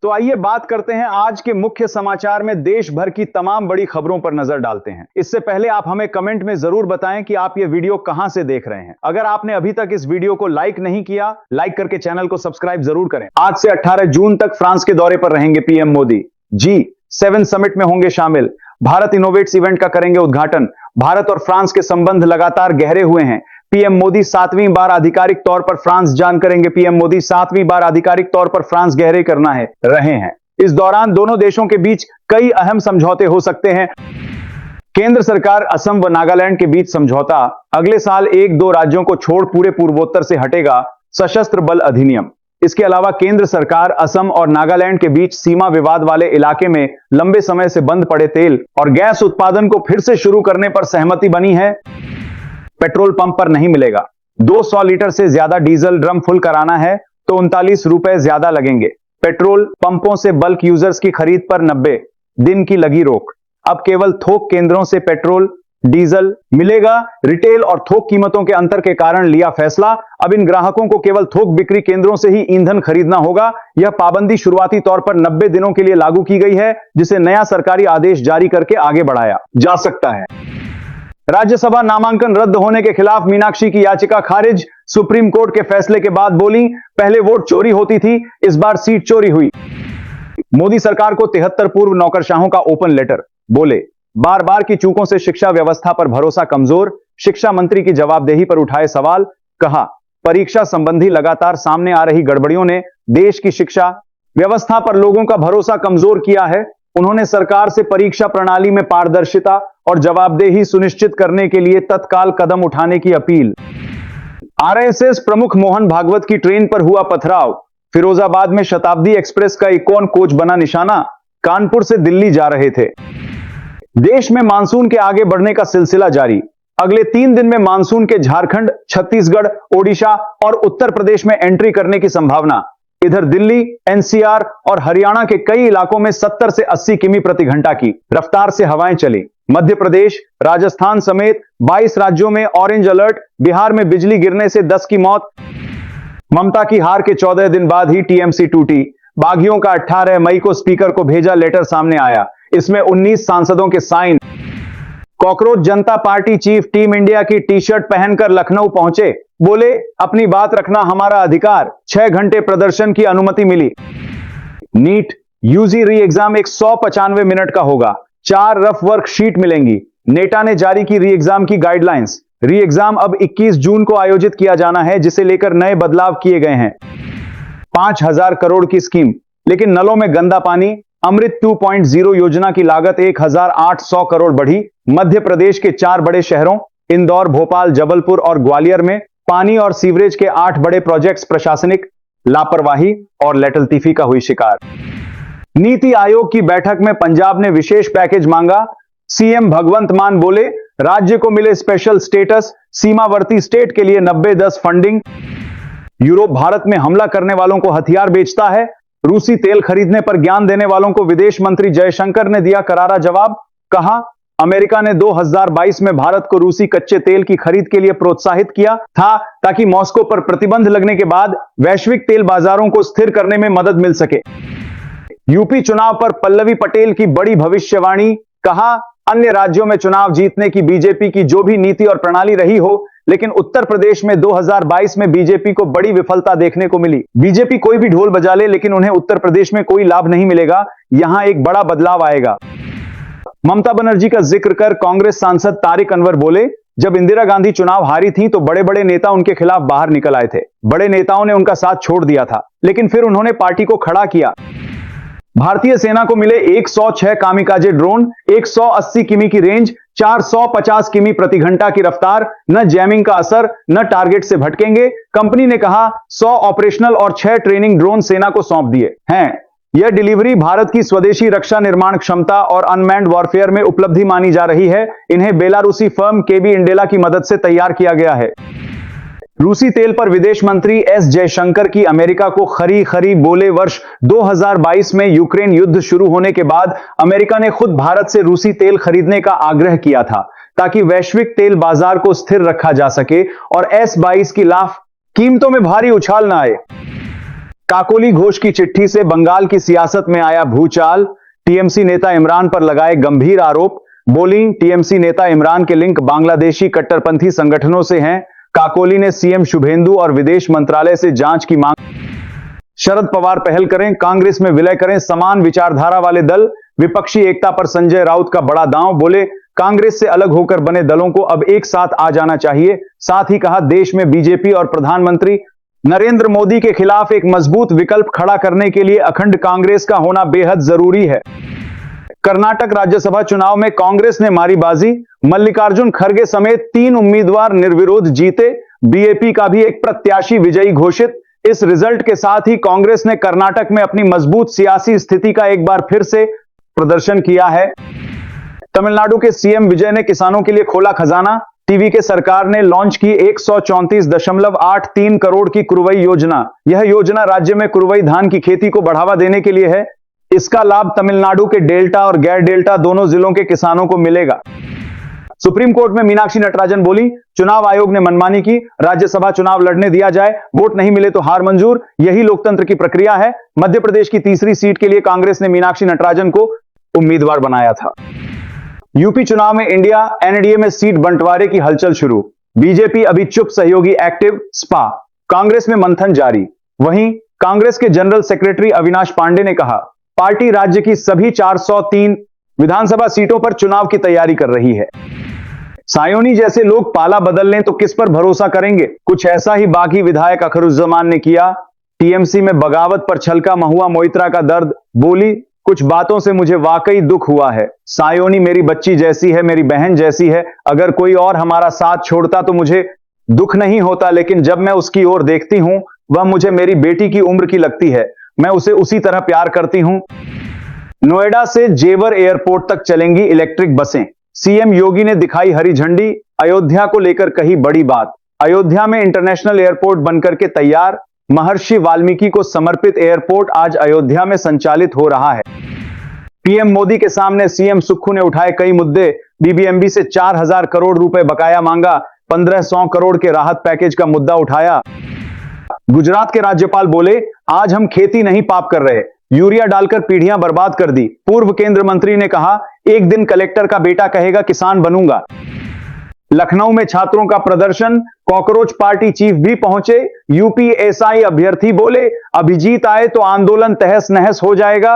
तो आइए बात करते हैं आज के मुख्य समाचार में देश भर की तमाम बड़ी खबरों पर नजर डालते हैं। इससे पहले आप हमें कमेंट में जरूर बताएं कि आप ये वीडियो कहां से देख रहे हैं। अगर आपने अभी तक इस वीडियो को लाइक नहीं किया, लाइक करके चैनल को सब्सक्राइब जरूर करें। आज से 18 जून तक फ्रांस के दौरे पर रहेंगे पीएम मोदी। G7 समिट में होंगे शामिल। भारत इनोवेट्स इवेंट का करेंगे उद्घाटन। भारत और फ्रांस के संबंध लगातार गहरे हुए हैं। पीएम मोदी 7वीं बार आधिकारिक तौर पर फ्रांस जान करेंगे। पीएम मोदी 7वीं बार आधिकारिक तौर पर फ्रांस गहरे करना है रहे हैं। इस दौरान दोनों देशों के बीच कई अहम समझौते हो सकते हैं। केंद्र सरकार असम व नागालैंड के बीच समझौता। अगले साल 1-2 राज्यों को छोड़ पूरे पूर्वोत्तर से हटेगा सशस्त्र बल अधिनियम। इसके अलावा केंद्र सरकार असम और नागालैंड के बीच सीमा विवाद वाले इलाके में लंबे समय से बंद पड़े तेल और गैस उत्पादन को फिर से शुरू करने पर सहमति बनी है। पेट्रोल पंप पर नहीं मिलेगा। 200 लीटर से ज्यादा डीजल ड्रम फुल कराना है तो 39 रुपए ज्यादा लगेंगे। पेट्रोल पंपों से बल्क यूजर्स की खरीद पर 90 दिन की लगी रोक। अब केवल थोक केंद्रों से पेट्रोल डीजल मिलेगा। रिटेल और थोक कीमतों के अंतर के कारण लिया फैसला। अब इन ग्राहकों को केवल थोक बिक्री केंद्रों से ही ईंधन खरीदना होगा। यह पाबंदी शुरुआती तौर पर 90 दिनों के लिए लागू की गई है, जिसे नया सरकारी आदेश जारी करके आगे बढ़ाया जा सकता है। राज्यसभा नामांकन रद्द होने के खिलाफ मीनाक्षी की याचिका खारिज। सुप्रीम कोर्ट के फैसले के बाद बोली, पहले वोट चोरी होती थी, इस बार सीट चोरी हुई। मोदी सरकार को 73 पूर्व नौकरशाहों का ओपन लेटर। बोले, बार बार की चूकों से शिक्षा व्यवस्था पर भरोसा कमजोर। शिक्षा मंत्री की जवाबदेही पर उठाए सवाल। कहा, परीक्षा संबंधी लगातार सामने आ रही गड़बड़ियों ने देश की शिक्षा व्यवस्था पर लोगों का भरोसा कमजोर किया है। उन्होंने सरकार से परीक्षा प्रणाली में पारदर्शिता और जवाबदेही सुनिश्चित करने के लिए तत्काल कदम उठाने की अपील। आरएसएस प्रमुख मोहन भागवत की ट्रेन पर हुआ पथराव। फिरोजाबाद में शताब्दी एक्सप्रेस का इकोन कोच बना निशाना। कानपुर से दिल्ली जा रहे थे। देश में मानसून के आगे बढ़ने का सिलसिला जारी। अगले 3 दिन में मानसून के झारखंड, छत्तीसगढ़, ओडिशा और उत्तर प्रदेश में एंट्री करने की संभावना। इधर दिल्ली, एनसीआर और हरियाणा के कई इलाकों में 70 से 80 किमी प्रति घंटा की रफ्तार से हवाएं चली। मध्य प्रदेश, राजस्थान समेत 22 राज्यों में ऑरेंज अलर्ट। बिहार में बिजली गिरने से 10 की मौत। ममता की हार के 14 दिन बाद ही टीएमसी टूटी। बागियों का 18 मई को स्पीकर को भेजा लेटर सामने आया। इसमें 19 सांसदों के साइन। कॉकरोच जनता पार्टी चीफ टीम इंडिया की टी-शर्ट पहनकर लखनऊ पहुंचे। बोले, अपनी बात रखना हमारा अधिकार। 6 घंटे प्रदर्शन की अनुमति मिली। NEET UG re exam 195 minute का होगा। 4 रफ वर्क शीट मिलेंगी। नेटा ने जारी की री एग्जाम की गाइडलाइंस। री एग्जाम अब 21 जून को आयोजित किया जाना है, जिसे लेकर नए बदलाव किए गए हैं। 5,000 करोड़ की स्कीम, लेकिन नलों में गंदा पानी। अमृत 2.0 योजना की लागत 1,800 करोड़ बढ़ी। मध्य प्रदेश के 4 बड़े शहरों इंदौर, भोपाल, जबलपुर और ग्वालियर में पानी और सीवरेज के 8 बड़े प्रोजेक्ट्स प्रशासनिक लापरवाही और लेटलतीफी का हुई शिकार। नीति आयोग की बैठक में पंजाब ने विशेष पैकेज मांगा। सीएम भगवंत मान बोले, राज्य को मिले स्पेशल स्टेटस। सीमावर्ती स्टेट के लिए 90-10 फंडिंग। यूरोप भारत में हमला करने वालों को हथियार बेचता है। रूसी तेल खरीदने पर ज्ञान देने वालों को विदेश मंत्री जयशंकर ने दिया करारा जवाब। कहा, अमेरिका ने 2022 में भारत को रूसी कच्चे तेल की खरीद के लिए प्रोत्साहित किया था, ताकि मॉस्को पर प्रतिबंध लगने के बाद वैश्विक तेल बाजारों को स्थिर करने में मदद मिल सके। यूपी चुनाव पर पल्लवी पटेल की बड़ी भविष्यवाणी। कहा, अन्य राज्यों में चुनाव जीतने की बीजेपी की जो भी नीति और प्रणाली रही हो, लेकिन उत्तर प्रदेश में 2022 में बीजेपी को बड़ी विफलता देखने को मिली। बीजेपी कोई भी ढोल बजा ले, लेकिन उन्हें उत्तर प्रदेश में कोई लाभ नहीं मिलेगा। यहां एक बड़ा बदलाव आएगा। ममता बनर्जी का जिक्र कर कांग्रेस सांसद तारिक अनवर बोले, जब इंदिरा गांधी चुनाव हारी थी तो बड़े बड़े नेता उनके खिलाफ बाहर निकल आए थे। बड़े नेताओं ने उनका साथ छोड़ दिया था, लेकिन फिर उन्होंने पार्टी को खड़ा किया। भारतीय सेना को मिले 106 कामिकाजे ड्रोन। 180 किमी की रेंज, 450 किमी प्रति घंटा की रफ्तार। न जैमिंग का असर, न टारगेट से भटकेंगे। कंपनी ने कहा, 100 ऑपरेशनल और 6 ट्रेनिंग ड्रोन सेना को सौंप दिए हैं। यह डिलीवरी भारत की स्वदेशी रक्षा निर्माण क्षमता और अनमैन्ड वॉरफेयर में उपलब्धि मानी जा रही है। इन्हें बेलारूसी फर्म केबी इंडेला की मदद से तैयार किया गया है। रूसी तेल पर विदेश मंत्री एस जयशंकर की अमेरिका को खरी बोले, वर्ष 2022 में यूक्रेन युद्ध शुरू होने के बाद अमेरिका ने खुद भारत से रूसी तेल खरीदने का आग्रह किया था, ताकि वैश्विक तेल बाजार को स्थिर रखा जा सके और S-22 की लाफ कीमतों में भारी उछाल न आए। काकोली घोष की चिट्ठी से बंगाल की सियासत में आया भूचाल। टीएमसी नेता इमरान पर लगाए गंभीर आरोप। बोली टीएमसी नेता इमरान के लिंक बांग्लादेशी कट्टरपंथी संगठनों से हैं। काकोली ने सीएम शुभेंदु और विदेश मंत्रालय से जांच की मांग। शरद पवार पहल करें, कांग्रेस में विलय करें समान विचारधारा वाले दल। विपक्षी एकता पर संजय राउत का बड़ा दांव। बोले कांग्रेस से अलग होकर बने दलों को अब एक साथ आ जाना चाहिए। साथ ही कहा देश में बीजेपी और प्रधानमंत्री नरेंद्र मोदी के खिलाफ एक मजबूत विकल्प खड़ा करने के लिए अखंड कांग्रेस का होना बेहद जरूरी है। कर्नाटक राज्यसभा चुनाव में कांग्रेस ने मारी बाजी। मल्लिकार्जुन खड़गे समेत 3 उम्मीदवार निर्विरोध जीते। बीएपी का भी एक प्रत्याशी विजयी घोषित। इस रिजल्ट के साथ ही कांग्रेस ने कर्नाटक में अपनी मजबूत सियासी स्थिति का एक बार फिर से प्रदर्शन किया है। तमिलनाडु के सीएम विजय ने किसानों के लिए खोला खजाना। टीवी के सरकार ने लॉन्च की 134.83 करोड़ की कुरवई योजना। यह योजना राज्य में कुरवई धान की खेती को बढ़ावा देने के लिए है। इसका लाभ तमिलनाडु के डेल्टा और गैर डेल्टा दोनों जिलों के किसानों को मिलेगा। सुप्रीम कोर्ट में मीनाक्षी नटराजन बोली चुनाव आयोग ने मनमानी की। राज्यसभा चुनाव लड़ने दिया जाए, वोट नहीं मिले तो हार मंजूर। यही लोकतंत्र की प्रक्रिया है। मध्य प्रदेश की तीसरी सीट के लिए कांग्रेस ने मीनाक्षी नटराजन को उम्मीदवार बनाया था। यूपी चुनाव में इंडिया एनडीए में सीट बंटवारे की हलचल शुरू। बीजेपी अभी चुप, सहयोगी एक्टिव। सपा कांग्रेस में मंथन जारी। वहीं कांग्रेस के जनरल सेक्रेटरी अविनाश पांडे ने कहा पार्टी राज्य की सभी 403 विधानसभा सीटों पर चुनाव की तैयारी कर रही है। सायोनी जैसे लोग पाला बदल लें तो किस पर भरोसा करेंगे। कुछ ऐसा ही बागी विधायक अखरुज्जमान ने किया। टीएमसी में बगावत पर छलका महुआ मोइत्रा का दर्द। बोली कुछ बातों से मुझे वाकई दुख हुआ है। सायोनी मेरी बच्ची जैसी है, मेरी बहन जैसी है। अगर कोई और हमारा साथ छोड़ता तो मुझे दुख नहीं होता, लेकिन जब मैं उसकी ओर देखती हूं वह मुझे मेरी बेटी की उम्र की लगती है। मैं उसे उसी तरह प्यार करती हूं। नोएडा से जेवर एयरपोर्ट तक चलेंगी इलेक्ट्रिक बसें। सीएम योगी ने दिखाई हरी झंडी। अयोध्या को लेकर कही बड़ी बात। अयोध्या में इंटरनेशनल एयरपोर्ट बनकर के तैयार। महर्षि वाल्मीकि को समर्पित एयरपोर्ट आज अयोध्या में संचालित हो रहा है। पीएम मोदी के सामने सीएम सुक्खू ने उठाए कई मुद्दे। बीबीएमबी से 4000 करोड़ रुपए बकाया मांगा। 1500 करोड़ के राहत पैकेज का मुद्दा उठाया। गुजरात के राज्यपाल बोले आज हम खेती नहीं पाप कर रहे, यूरिया डालकर पीढ़ियां बर्बाद कर दी। पूर्व केंद्र मंत्री ने कहा एक दिन कलेक्टर का बेटा कहेगा किसान बनूंगा। लखनऊ में छात्रों का प्रदर्शन। कॉकरोच पार्टी चीफ भी पहुंचे। यूपीएसआई अभ्यर्थी बोले अभिजीत आए तो आंदोलन तहस नहस हो जाएगा।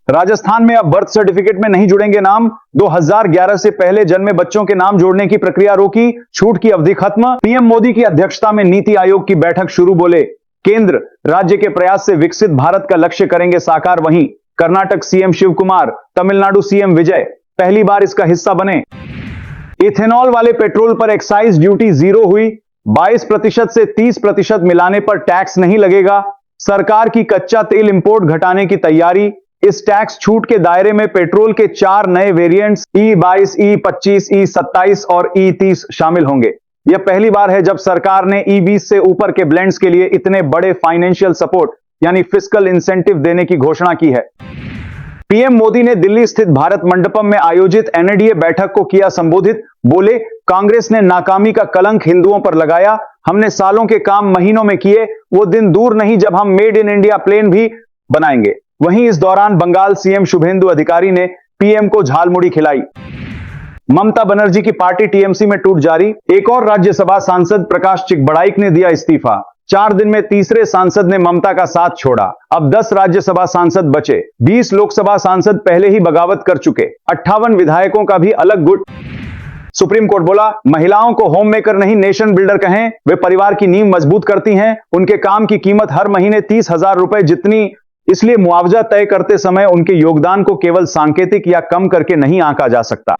राजस्थान में अब बर्थ सर्टिफिकेट में नहीं जुड़ेंगे नाम। 2011 से पहले जन्मे बच्चों के नाम जोड़ने की प्रक्रिया रोकी। छूट की अवधि खत्म। पीएम मोदी की अध्यक्षता में नीति आयोग की बैठक शुरू। बोले केंद्र राज्य के प्रयास से विकसित भारत का लक्ष्य करेंगे साकार। वहीं कर्नाटक सीएम शिव कुमार, तमिलनाडु सीएम विजय पहली बार इसका हिस्सा बने। इथेनॉल वाले पेट्रोल पर एक्साइज ड्यूटी 0 हुई। 22% से 30% मिलाने पर टैक्स नहीं लगेगा। सरकार की कच्चा तेल इंपोर्ट घटाने की तैयारी। इस टैक्स छूट के दायरे में पेट्रोल के 4 नए वेरिएंट्स E22, E25, E27 और E30 शामिल होंगे। यह पहली बार है जब सरकार ने E20 से ऊपर के ब्लेंड्स के लिए इतने बड़े फाइनेंशियल सपोर्ट यानी फिस्कल इंसेंटिव देने की घोषणा की है। पीएम मोदी ने दिल्ली स्थित भारत मंडपम में आयोजित एनडीए बैठक को किया संबोधित। बोले कांग्रेस ने नाकामी का कलंक हिंदुओं पर लगाया। हमने सालों के काम महीनों में किए। वो दिन दूर नहीं जब हम मेड इन इंडिया प्लेन भी बनाएंगे। वहीं इस दौरान बंगाल सीएम शुभेंदु अधिकारी ने पीएम को झालमुड़ी खिलाई। ममता बनर्जी की पार्टी टीएमसी में टूट जारी। एक और राज्यसभा सांसद प्रकाश चिकबड़ाइक ने दिया इस्तीफा। 4 दिन में तीसरे सांसद ने ममता का साथ छोड़ा। अब 10 राज्यसभा सांसद बचे। 20 लोकसभा सांसद पहले ही बगावत कर चुके। 58 विधायकों का भी अलग गुट। सुप्रीम कोर्ट बोला महिलाओं को होम मेकर नहीं नेशन बिल्डर कहें। वे परिवार की नींव मजबूत करती हैं। उनके काम की कीमत हर महीने 30,000 रुपए जितनी, इसलिए मुआवजा तय करते समय उनके योगदान को केवल सांकेतिक या कम करके नहीं आंका जा सकता।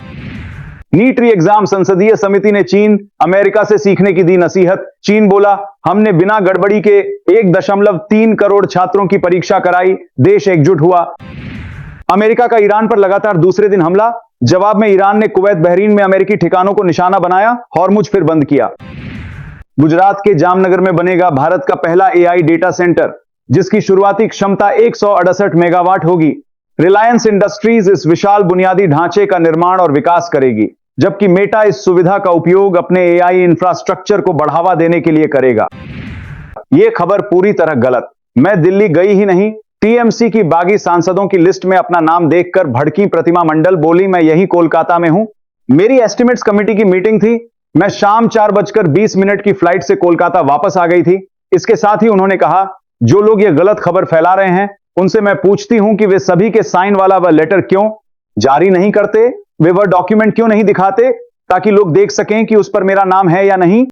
नीट री एग्जाम संसदीय समिति ने चीन, अमेरिका से सीखने की दी नसीहत। चीन बोला हमने बिना गड़बड़ी के 1.3 करोड़ छात्रों की परीक्षा कराई। देश एकजुट हुआ। अमेरिका का ईरान पर लगातार दूसरे दिन हमला। जवाब में ईरान ने कुवैत, बहरीन में अमेरिकी ठिकानों को निशाना बनाया। हॉर्मुज फिर बंद किया। गुजरात के जामनगर में बनेगा भारत का पहला एआई डेटा सेंटर, जिसकी शुरुआती क्षमता 168 मेगावाट होगी। रिलायंस इंडस्ट्रीज इस विशाल बुनियादी ढांचे का निर्माण और विकास करेगी, जबकि मेटा इस सुविधा का उपयोग अपने एआई इंफ्रास्ट्रक्चर को बढ़ावा देने के लिए करेगा। यह खबर पूरी तरह गलत। मैं दिल्ली गई ही नहीं। टीएमसी की बागी सांसदों की लिस्ट में अपना नाम देखकर भड़की प्रतिमा मंडल बोली, मैं यही कोलकाता में हूं। मेरी एस्टिमेट्स कमेटी की मीटिंग थी। मैं शाम 4:20 की फ्लाइट से कोलकाता वापस आ गई थी। इसके साथ ही उन्होंने कहा, जो लोग ये गलत खबर फैला रहे हैं उनसे मैं पूछती हूं कि वे सभी के साइन वाला वह लेटर क्यों जारी नहीं करते, वे वह डॉक्यूमेंट क्यों नहीं दिखाते ताकि लोग देख सकें कि उस पर मेरा नाम है या नहीं।